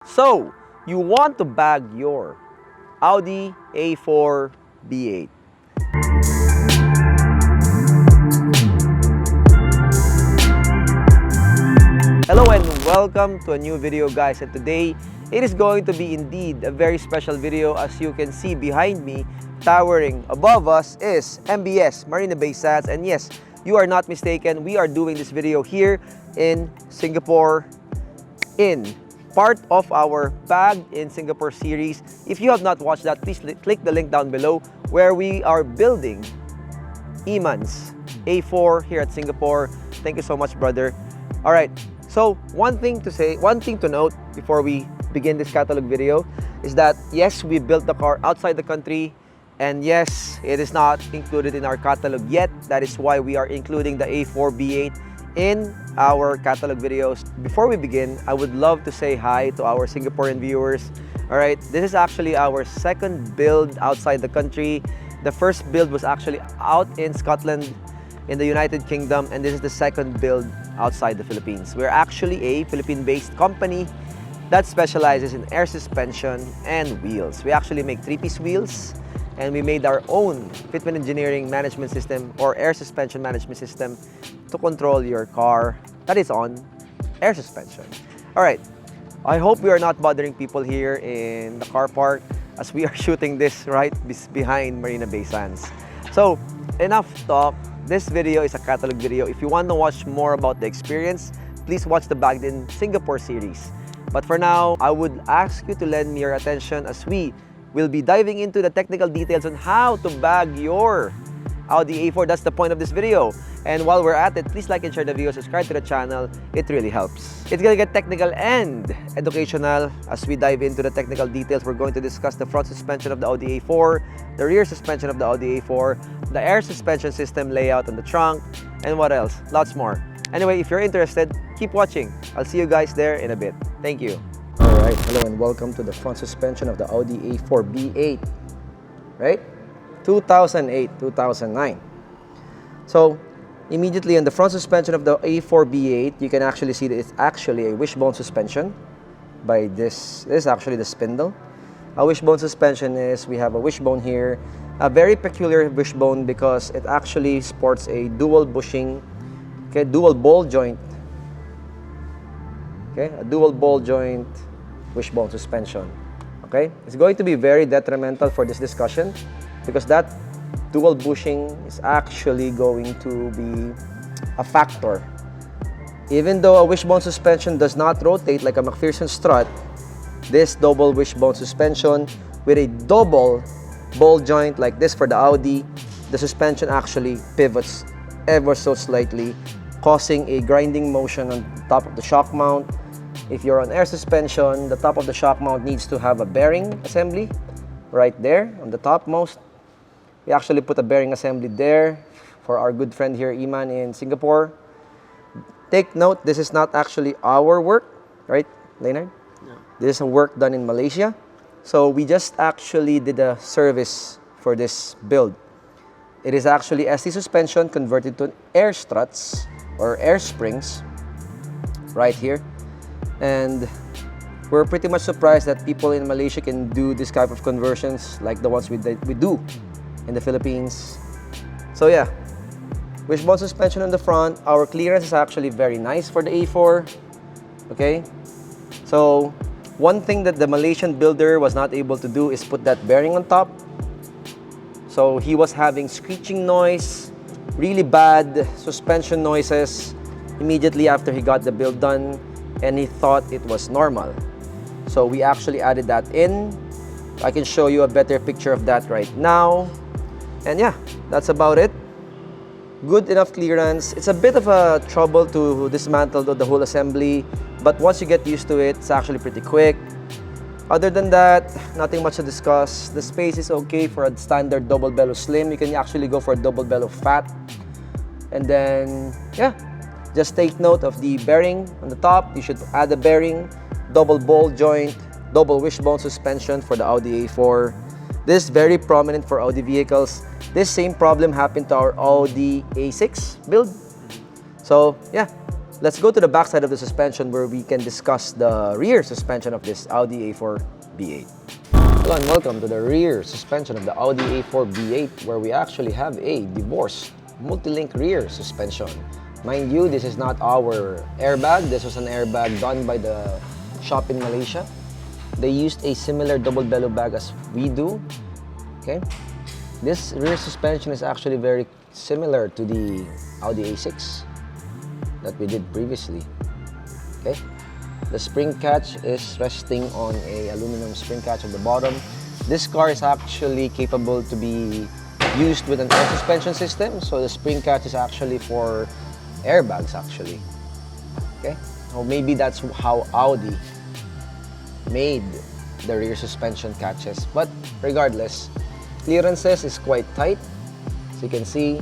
So, you want to bag your Audi A4 B8. Hello and welcome to a new video, guys, and today it is going to be indeed a very special video. As you can see behind me, towering above us is MBS, Marina Bay Sands, and yes, you are not mistaken, we are doing this video here in Singapore in part of our Bag in Singapore series. If you have not watched that, please click the link down below where we are building Iman's A4 here at Singapore. Thank you so much, brother. All right, so one thing to note before we begin this catalog video is that yes, we built the car outside the country, and yes, it is not included in our catalog yet. That is why we are including the A4 B8 in our catalog videos. Before we begin, I would love to say hi to our Singaporean viewers. All right, this is actually our second build outside the country. The first build was actually out in Scotland, in the United Kingdom, and this is the second build outside the Philippines. We're actually a Philippine-based company that specializes in air suspension and wheels. We actually make three-piece wheels, and we made our own Fitment engineering management system or air suspension management system to control your car that is on air suspension. All right, I hope we are not bothering people here in the car park as we are shooting this right behind Marina Bay Sands. So, enough talk. This video is a catalog video. If you want to watch more about the experience, please watch the Bagged in Singapore series. But for now, I would ask you to lend me your attention as we will be diving into the technical details on how to bag your Audi A4. That's the point of this video. And while we're at it, please like and share the video, subscribe to the channel. It really helps. It's gonna get technical and educational. As we dive into the technical details, we're going to discuss the front suspension of the Audi A4, the rear suspension of the Audi A4, the air suspension system layout on the trunk, and what else? Lots more. Anyway, if you're interested, keep watching. I'll see you guys there in a bit. Thank you. Alright, hello and welcome to the front suspension of the Audi A4 B8. Right? 2008, 2009. So, immediately on the front suspension of the A4 B8, you can actually see that it's actually a wishbone suspension by this. This is actually the spindle. A wishbone suspension is, we have a wishbone here, a very peculiar wishbone because it actually sports a dual bushing, okay, dual ball joint, okay, a dual ball joint wishbone suspension. Okay, it's going to be very detrimental for this discussion because that dual bushing is actually going to be a factor. Even though a wishbone suspension does not rotate like a McPherson strut, this double wishbone suspension with a double ball joint like this for the Audi, the suspension actually pivots ever so slightly, causing a grinding motion on top of the shock mount. If you're on air suspension, the top of the shock mount needs to have a bearing assembly right there on the topmost. We actually put a bearing assembly there for our good friend here, Iman, in Singapore. Take note, this is not actually our work, right, Leonard? No. This is a work done in Malaysia. So we just actually did a service for this build. It is actually ST suspension converted to air struts or air springs right here. And we're pretty much surprised that people in Malaysia can do this type of conversions like the ones we do in the Philippines. So yeah, wishbone suspension on the front. Our clearance is actually very nice for the A4. Okay, so one thing that the Malaysian builder was not able to do is put that bearing on top. So he was having screeching noise, really bad suspension noises immediately after he got the build done, and he thought it was normal. So we actually added that in. I can show you a better picture of that right now. And yeah, that's about it. Good enough clearance. It's a bit of a trouble to dismantle the whole assembly, but once you get used to it, it's actually pretty quick. Other than that, nothing much to discuss. The space is okay for a standard double bellow slim. You can actually go for a double bellow fat. And then, yeah, just take note of the bearing on the top. You should add a bearing, double ball joint, double wishbone suspension for the Audi A4. This is very prominent for Audi vehicles. This same problem happened to our Audi A6 build. So yeah, let's go to the backside of the suspension where we can discuss the rear suspension of this Audi A4 B8. Hello and welcome to the rear suspension of the Audi A4 B8, where we actually have a divorced multi-link rear suspension. Mind you, this is not our airbag. This was an airbag done by the shop in Malaysia. They used a similar double bellow bag as we do. Okay, this rear suspension is actually very similar to the Audi A6 that we did previously. Okay, the spring catch is resting on a aluminum spring catch on the bottom. This car is actually capable to be used with an air suspension system, so the spring catch is actually for airbags actually. Okay, or maybe that's how Audi made the rear suspension catches, but regardless, clearances is quite tight. As you can see,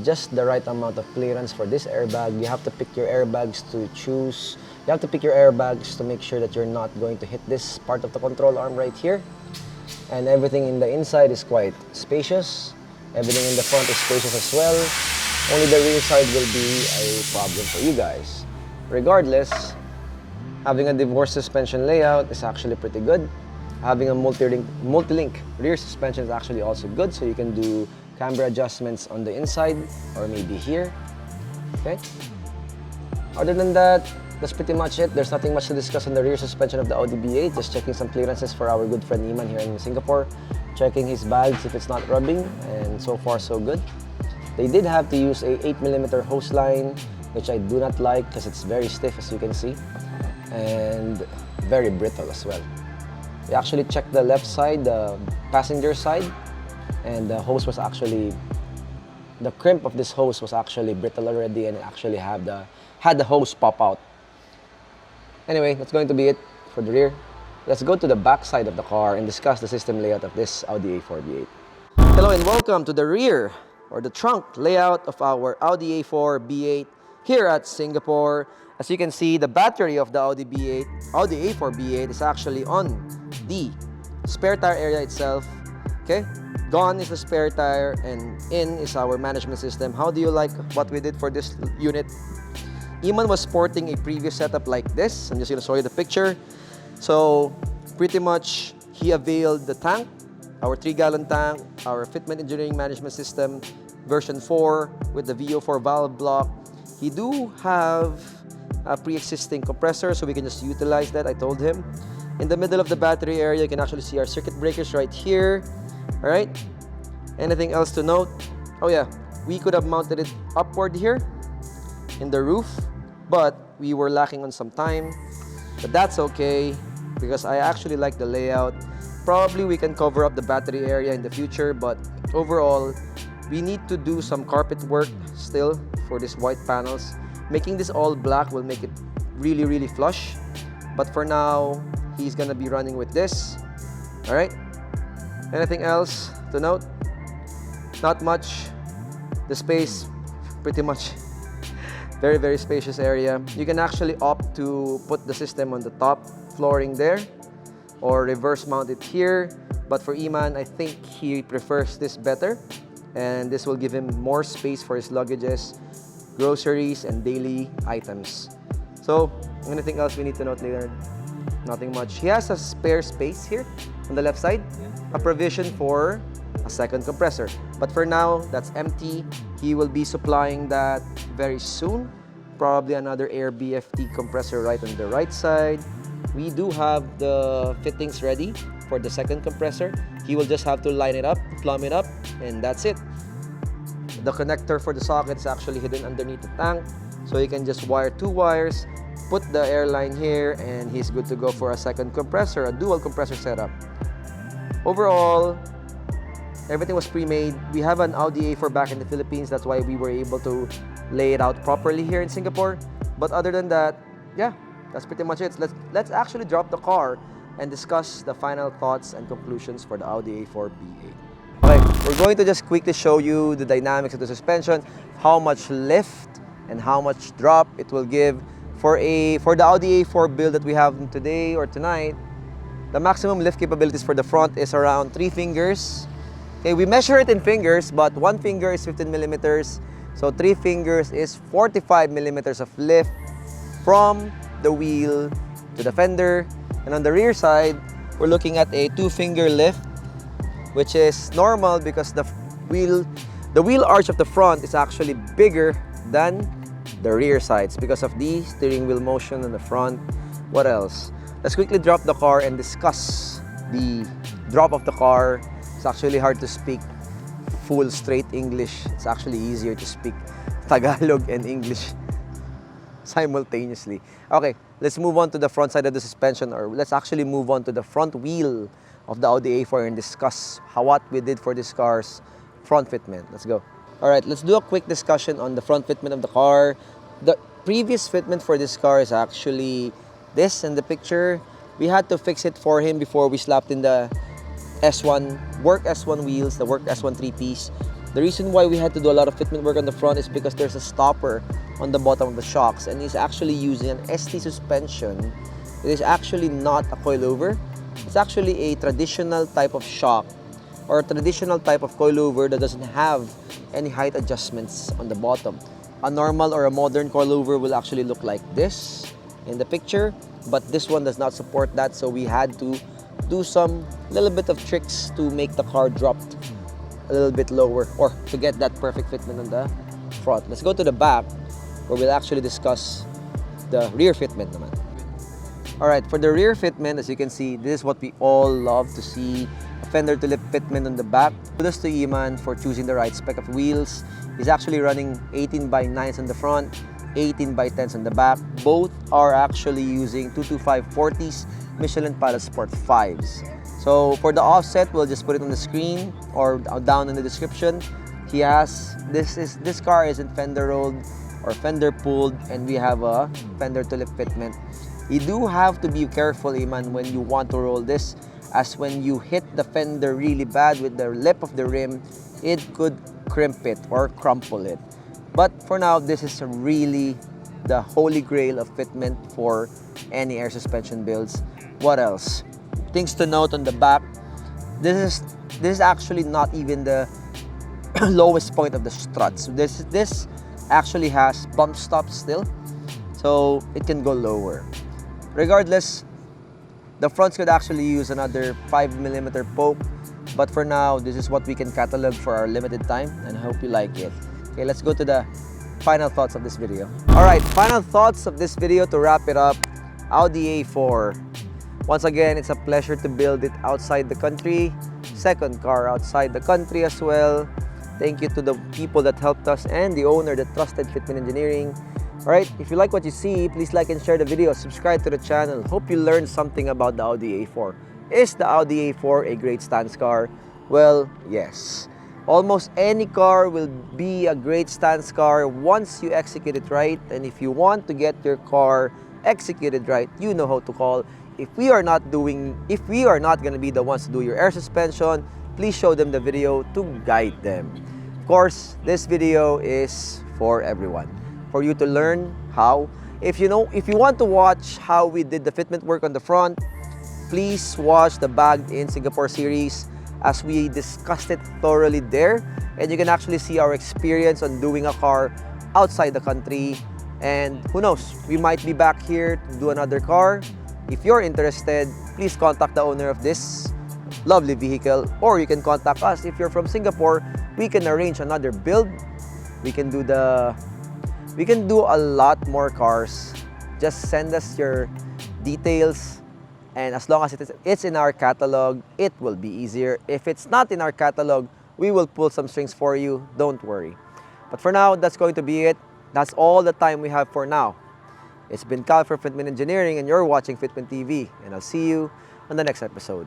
just the right amount of clearance for this airbag. You have to pick your airbags to choose. You have to pick your airbags to make sure that you're not going to hit this part of the control arm right here. And everything in the inside is quite spacious. Everything in the front is spacious as well. Only the rear side will be a problem for you guys. Regardless, having a divorced suspension layout is actually pretty good. Having a multi-link rear suspension is actually also good, so you can do camber adjustments on the inside or maybe here. Okay. Other than that, that's pretty much it. There's nothing much to discuss on the rear suspension of the Audi B8. Just checking some clearances for our good friend Iman here in Singapore. Checking his bags if it's not rubbing, and so far so good. They did have to use a 8mm hose line, which I do not like because it's very stiff, as you can see, and very brittle as well. We actually checked the left side, the passenger side, and the hose was actually, the crimp of this hose was actually brittle already, and it actually had the hose pop out. Anyway, that's going to be it for the rear. Let's go to the back side of the car and discuss the system layout of this Audi A4 B8. Hello and welcome to the rear, or the trunk layout of our Audi A4 B8 here at Singapore. As you can see, the battery of the Audi A4 B8 is actually on the spare tire area itself. Okay, gone is the spare tire and in is our management system. How do you like what we did for this unit? Iman was sporting a previous setup like this. I'm just going to show you the picture. So pretty much he availed the tank, our 3-gallon tank, our Fitment engineering management system version 4 with the VO4 valve block. He do have a pre-existing compressor, so we can just utilize that. I told him. In the middle of the battery area, you can actually see our circuit breakers right here. All right. Anything else to note? Oh yeah, we could have mounted it upward here in the roof, but we were lacking on some time. But that's okay because I actually like the layout. Probably we can cover up the battery area in the future, but overall, we need to do some carpet work still for these white panels. Making this all black will make it really, really flush. But for now, he's gonna be running with this. All right. Anything else to note? Not much. The space, pretty much very, very spacious area. You can actually opt to put the system on the top flooring there or reverse mount it here. But for Iman, I think he prefers this better. And this will give him more space for his luggages, groceries, and daily items. So, anything else we need to note, Leonard? Nothing much. He has a spare space here on the left side, a provision for a second compressor. But for now, that's empty. He will be supplying that very soon. Probably another Air BFT compressor right on the right side. We do have the fittings ready for the second compressor. He will just have to line it up, plumb it up, and that's it. The connector for the socket is actually hidden underneath the tank, so you can just wire 2 wires, put the air line here, and he's good to go for a second compressor, a dual compressor setup. Overall, everything was pre-made. We have an Audi A4 back in the Philippines, that's why we were able to lay it out properly here in Singapore. But other than that, yeah, that's pretty much it. Let's actually drop the car and discuss the final thoughts and conclusions for the Audi A4 B8. Okay, we're going to just quickly show you the dynamics of the suspension, how much lift and how much drop it will give. For the Audi A4 build that we have today or tonight, the maximum lift capabilities for the front is around 3 fingers. Okay, we measure it in fingers, but 1 finger is 15 millimeters. So 3 fingers is 45 millimeters of lift. from the wheel to the fender. And on the rear side, we're looking at a 2-finger lift, which is normal because the wheel arch of the front is actually bigger than the rear sides because of the steering wheel motion on the front. What else? Let's quickly drop the car and discuss the drop of the car. It's actually hard to speak full straight English. It's actually easier to speak Tagalog and English simultaneously. Okay, let's move on to the front side of the suspension, or let's actually move on to the front wheel of the Audi A4 and discuss what we did for this car's front fitment. Let's go. All right, let's do a quick discussion on the front fitment of the car. The previous fitment for this car is actually this in the picture. We had to fix it for him before we slapped in the work S1 wheels, the work S1 3-piece. The reason why we had to do a lot of fitment work on the front is because there's a stopper on the bottom of the shocks, and he's actually using an ST suspension. It is actually not a coilover. It's actually a traditional type of shock or a traditional type of coilover that doesn't have any height adjustments on the bottom. A normal or a modern coilover will actually look like this in the picture, but this one does not support that, so we had to do some little bit of tricks to make the car drop a little bit lower or to get that perfect fitment on the front. Let's go to the back where we'll actually discuss the rear fitment naman. Alright, for the rear fitment, as you can see, this is what we all love to see. A fender to lip fitment on the back. Kudos to Iman for choosing the right spec of wheels. He's actually running 18x9s on the front, 18x10s on the back. Both are actually using 225/40s Michelin Pilot Sport 5s. So for the offset, we'll just put it on the screen or down in the description. He has, this car isn't fender rolled or fender pulled, and we have a fender to lip fitment. You do have to be careful, Iman, when you want to roll this, as when you hit the fender really bad with the lip of the rim, it could crimp it or crumple it. But for now, this is really the holy grail of fitment for any air suspension builds. What else? Things to note on the back. This is actually not even the lowest point of the struts. This actually has bump stops still, so it can go lower. Regardless, the fronts could actually use another 5mm poke, but for now, this is what we can catalog for our limited time, and I hope you like it. Okay, let's go to the final thoughts of this video. All right, final thoughts of this video to wrap it up. Audi A4. Once again, it's a pleasure to build it outside the country. Second car outside the country as well. Thank you to the people that helped us and the owner that trusted Fitment Engineering. Alright, if you like what you see, please like and share the video, subscribe to the channel. Hope you learned something about the Audi A4. Is the Audi A4 a great stance car? Well, yes. Almost any car will be a great stance car once you execute it right. And if you want to get your car executed right, you know how to call. If we are not going to be the ones to do your air suspension, please show them the video to guide them. Of course, this video is for everyone. For you to learn how. If you want to watch how we did the fitment work on the front, please watch the Bagged in Singapore series as we discussed it thoroughly there. And you can actually see our experience on doing a car outside the country. And who knows, we might be back here to do another car. If you're interested, please contact the owner of this lovely vehicle, or you can contact us. If you're from Singapore, we can arrange another build. We can do a lot more cars. Just send us your details, and as long as it's in our catalog, it will be easier. If it's not in our catalog, we will pull some strings for you. Don't worry. But for now, that's going to be it. That's all the time we have for now. It's been Cal for Fitment Engineering, and you're watching Fitment TV, and I'll see you on the next episode.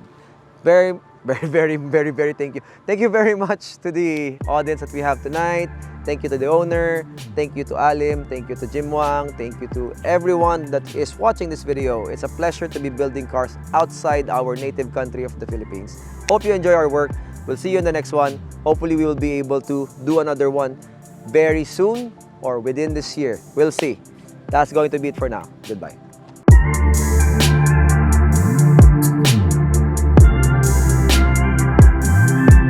Very thank you. Thank you very much to the audience that we have tonight. Thank you to the owner. Thank you to Alim. Thank you to Jim Wang. Thank you to everyone that is watching this video. It's a pleasure to be building cars outside our native country of the Philippines. Hope you enjoy our work. We'll see you in the next one. Hopefully, we will be able to do another one very soon or within this year. We'll see. That's going to be it for now. Goodbye.